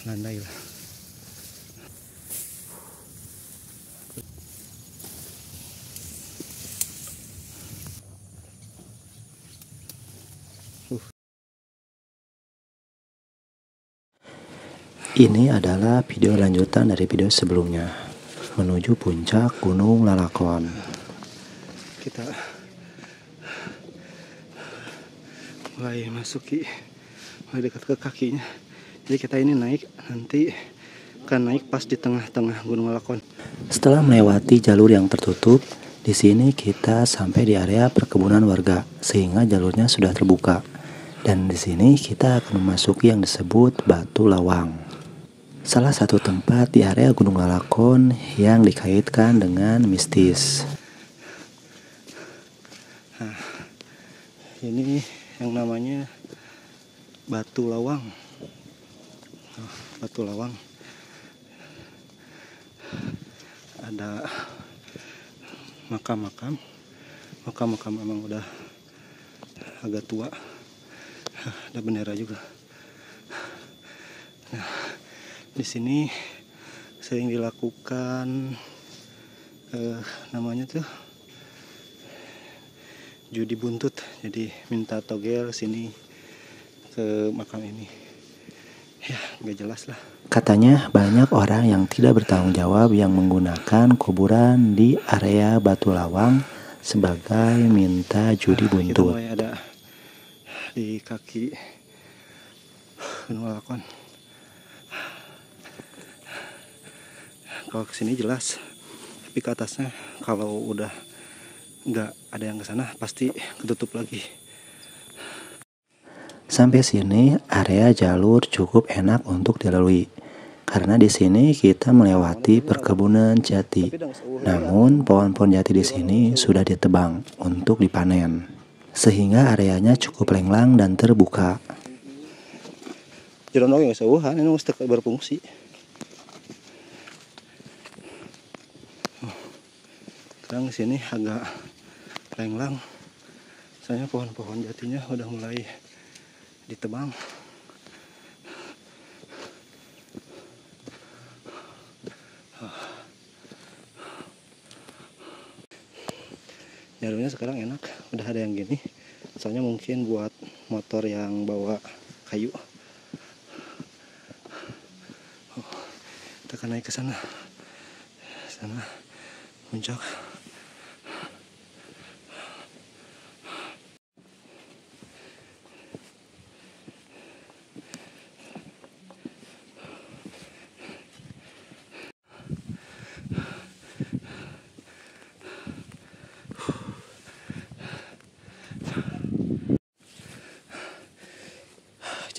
landai lah. Ini adalah video lanjutan dari video sebelumnya, menuju puncak Gunung Lalakon. Kita mulai mulai dekat ke kakinya. Jadi kita ini naik, nanti akan naik pas di tengah-tengah Gunung Lalakon. Setelah melewati jalur yang tertutup, di sini kita sampai di area perkebunan warga, sehingga jalurnya sudah terbuka. Dan di sini kita akan memasuki yang disebut Batu Lawang. Salah satu tempat di area Gunung Lalakon yang dikaitkan dengan mistis. Nah, ini yang namanya Batu Lawang. Batu Lawang. Ada makam-makam memang udah agak tua. Ada bendera juga. Nah, di sini sering dilakukan namanya tuh judi buntut. Jadi minta togel sini ke makam ini. Ya, nggak jelas lah. Katanya banyak orang yang tidak bertanggung jawab yang menggunakan kuburan di area Batu Lawang sebagai minta judi Kita buntut. mulai ada di kaki Gunung Lalakon. Kalau kesini jelas, tapi ke atasnya kalau udah nggak ada yang kesana pasti ketutup lagi. Sampai sini area jalur cukup enak untuk dilalui, karena di sini kita melewati perkebunan jati. Namun pohon-pohon jati di sini sudah ditebang untuk dipanen, sehingga areanya cukup lenglang dan terbuka. Jalan nggak seuhan, ini mesti berfungsi. Sekarang di sini agak lenglang, soalnya pohon-pohon jatinya udah mulai ditebang. Jalurnya sekarang enak, udah ada yang gini. Soalnya mungkin buat motor yang bawa kayu. Kita akan naik ke sana. Sana puncak.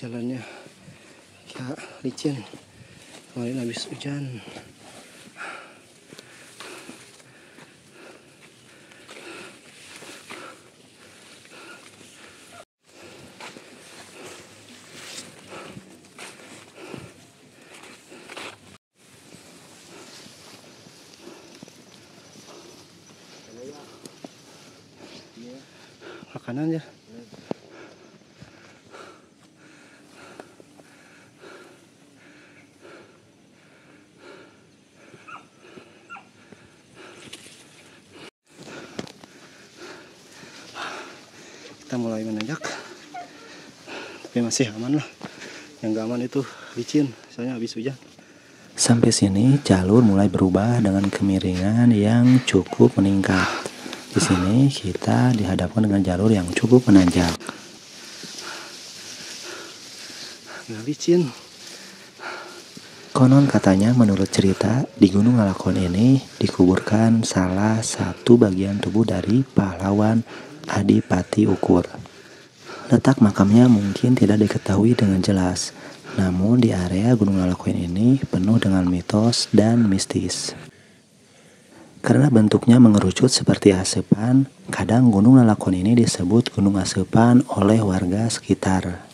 Jalannya ya licin, kemarin habis hujan. Makanan ya. Kita mulai menanjak, tapi masih aman lah. Yang gak aman itu licin, soalnya habis hujan. Sampai sini jalur mulai berubah dengan kemiringan yang cukup meningkat. Di sini kita dihadapkan dengan jalur yang cukup menanjak. Gak licin. Konon katanya menurut cerita di Gunung Lalakon ini dikuburkan salah satu bagian tubuh dari pahlawan Adipati Ukur. Letak makamnya mungkin tidak diketahui dengan jelas, namun di area Gunung Lalakon ini penuh dengan mitos dan mistis. Karena bentuknya mengerucut seperti asepan, kadang Gunung Lalakon ini disebut Gunung Asepan oleh warga sekitar.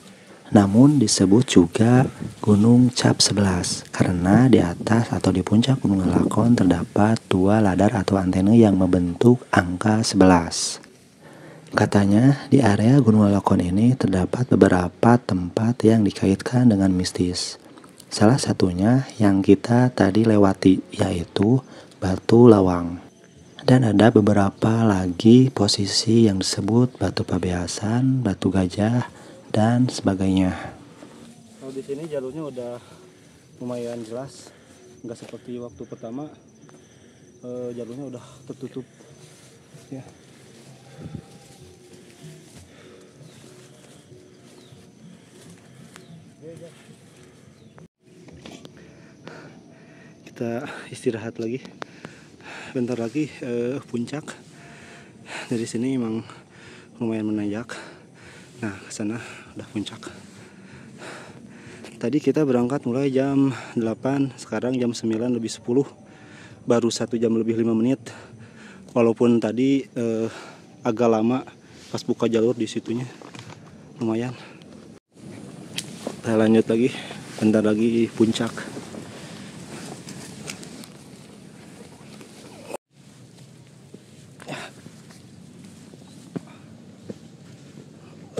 Namun disebut juga Gunung Cap 11 karena di atas atau di puncak Gunung Lalakon terdapat dua ladar atau antena yang membentuk angka 11. Katanya di area Gunung Lalakon ini terdapat beberapa tempat yang dikaitkan dengan mistis. Salah satunya yang kita tadi lewati, yaitu Batu Lawang. Dan ada beberapa lagi posisi yang disebut Batu Pabeasan, Batu Gajah, dan sebagainya. Kalau di sini jalurnya udah lumayan jelas, nggak seperti waktu pertama. Jalurnya udah tertutup ya. Kita istirahat lagi, bentar lagi puncak. Dari sini emang lumayan menanjak. Nah, ke sana udah puncak. Tadi kita berangkat mulai jam 8, sekarang jam 9 lebih 10. Baru 1 jam lebih 5 menit. Walaupun tadi agak lama pas buka jalur di situnya. Lumayan. Kita lanjut lagi. Bentar lagi puncak.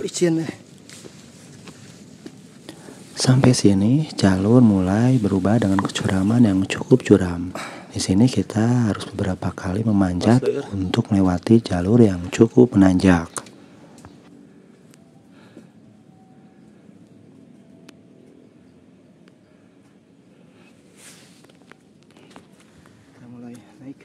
Licin nih. Sampai sini jalur mulai berubah dengan kecuraman yang cukup curam. Di sini kita harus beberapa kali memanjat untuk melewati jalur yang cukup menanjak. Kita mulai naik.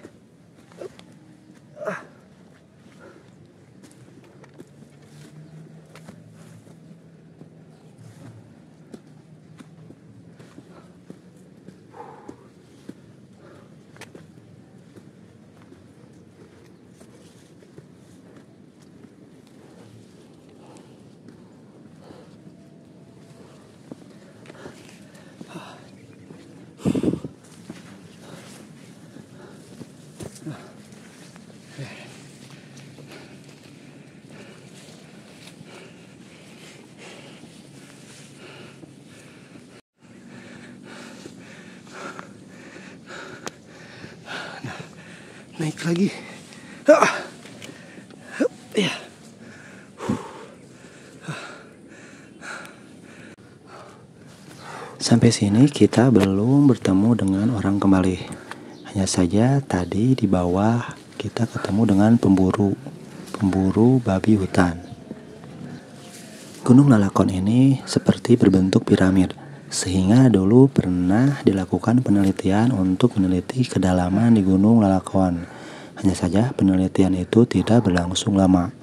Naik lagi. Ya. Sampai sini kita belum bertemu dengan orang kembali. Hanya saja tadi di bawah kita ketemu dengan pemburu babi hutan. Gunung Lalakon ini seperti berbentuk piramid, sehingga dulu pernah dilakukan penelitian untuk meneliti kedalaman di Gunung Lalakon. Hanya saja penelitian itu tidak berlangsung lama.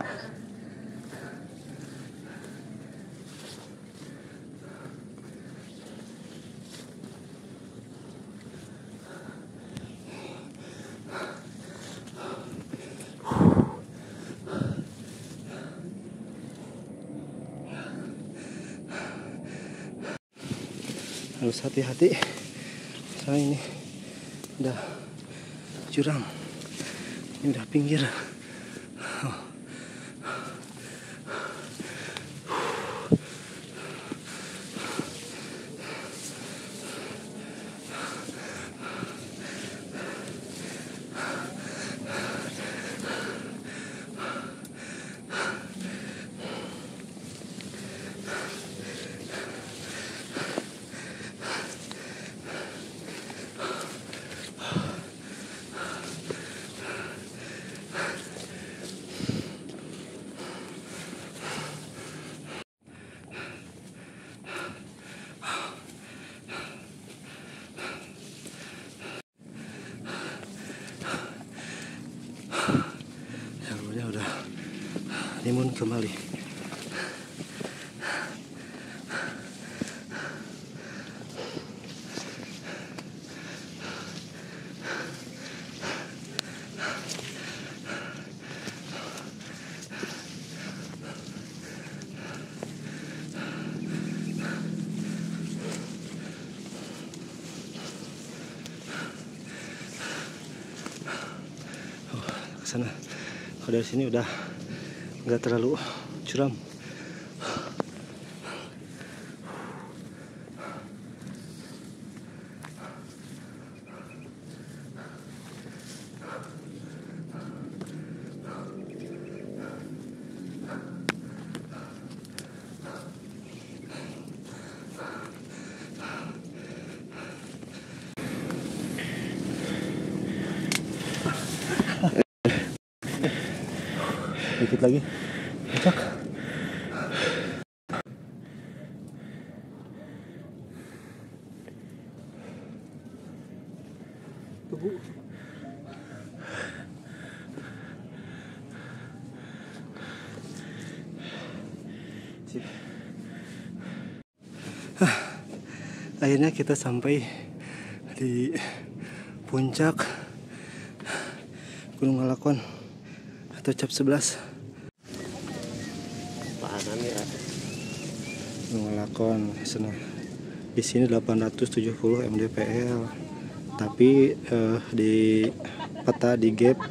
Harus hati-hati. Saya ini udah curam. Ini udah pinggir. Jalurnya udah limun kembali. Ke sana. Kalau dari sini udah nggak terlalu curam. dikit lagi. Puncak. Tunggu. Sip. Akhirnya kita sampai di puncak Gunung Ngalakon atau Cap 11. Pahanan ya. Gunung Ngalakon di sini 870 mdpl, tapi di peta di gap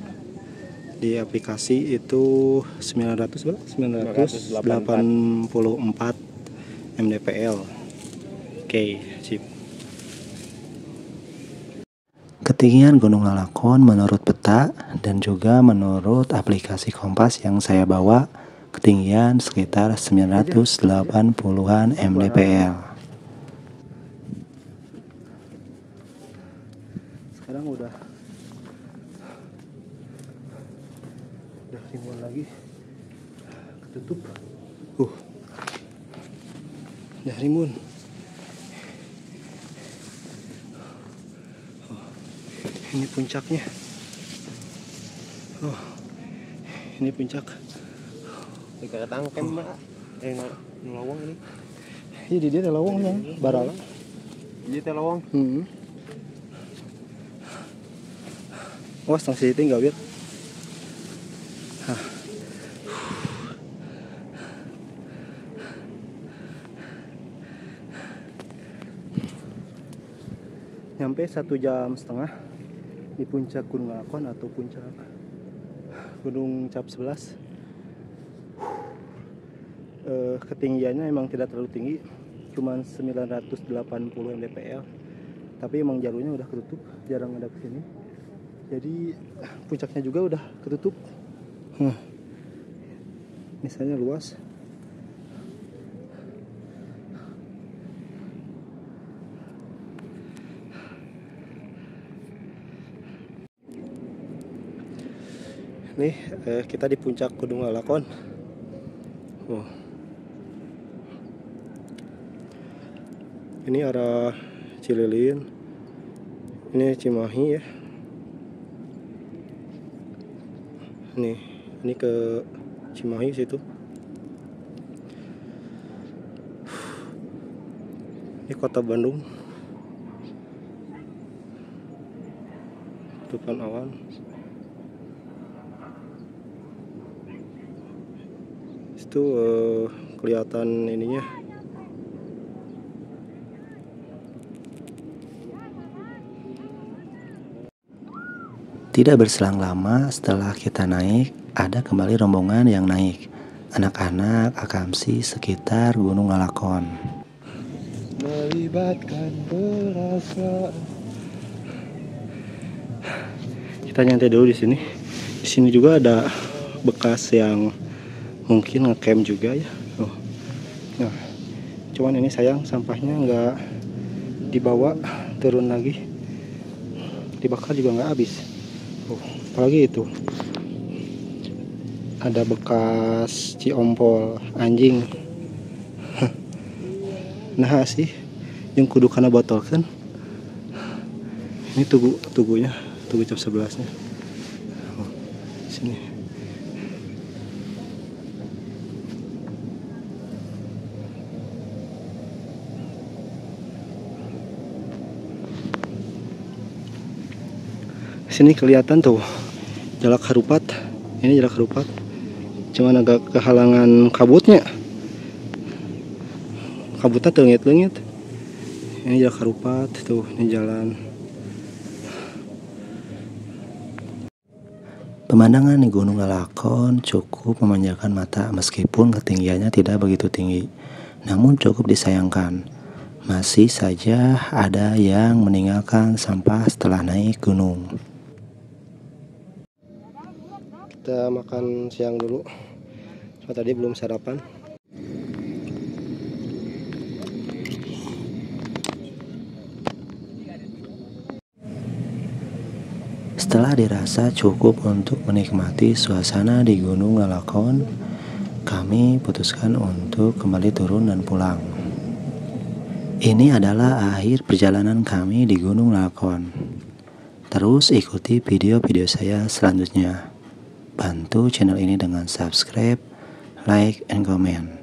di aplikasi itu 984 mdpl. Oke, sip. Ketinggian Gunung Ngalakon menurut peta dan juga menurut aplikasi Kompas yang saya bawa, ketinggian sekitar 980-an mdpl. Sekarang udah ribuan lagi, ketutup. Udah rimbun. Ini puncaknya. Ini puncak. Dekat tangkem mbak. Lawang ini. Iya, di dia ada lawangnya, barala. Ini teh lawang. Awas tang sih tinggal biar. Nyampe 1,5 jam di puncak Gunung Ngalakon atau puncak Gunung Cap 11. Ketinggiannya emang tidak terlalu tinggi, cuman 980 mdpl, tapi emang jalurnya udah ketutup, jarang ada kesini, jadi puncaknya juga udah ketutup. Misalnya luas. Nih kita di puncak Gunung Ngalakon. Ini arah Cililin, ini Cimahi ya. Ini ke Cimahi situ. Ini kota Bandung. Tutupan awan. Itu kelihatan ininya. Tidak berselang lama setelah kita naik, ada kembali rombongan yang naik. Anak-anak akamsi sekitar Gunung Ngalakon. Melibatkan perasaan. Kita nyantai dulu di sini. Di sini juga ada bekas yang mungkin ngecamp juga ya. Nah, cuman ini sayang sampahnya nggak dibawa turun lagi. Dibakar juga nggak habis. Apalagi itu ada bekas ciompol anjing. Nah sih yang kudu kana botol kan. Ini tugunya, tugu Cap 11 nya. Sini. Sini kelihatan tuh jalak harupat. Ini jalak harupat, cuman agak kehalangan kabutnya. Kabutnya lengit-lengit. Ini jalak harupat tuh, ini jalan. Pemandangan di Gunung Ngalakon cukup memanjakan mata meskipun ketinggiannya tidak begitu tinggi. Namun cukup disayangkan, masih saja ada yang meninggalkan sampah setelah naik gunung. Kita makan siang dulu. So, tadi belum sarapan. Setelah dirasa cukup untuk menikmati suasana di Gunung Ngalakon, kami putuskan untuk kembali turun dan pulang. Ini adalah akhir perjalanan kami di Gunung Ngalakon. Terus ikuti video-video saya selanjutnya. Bantu channel ini dengan subscribe, like, and comment.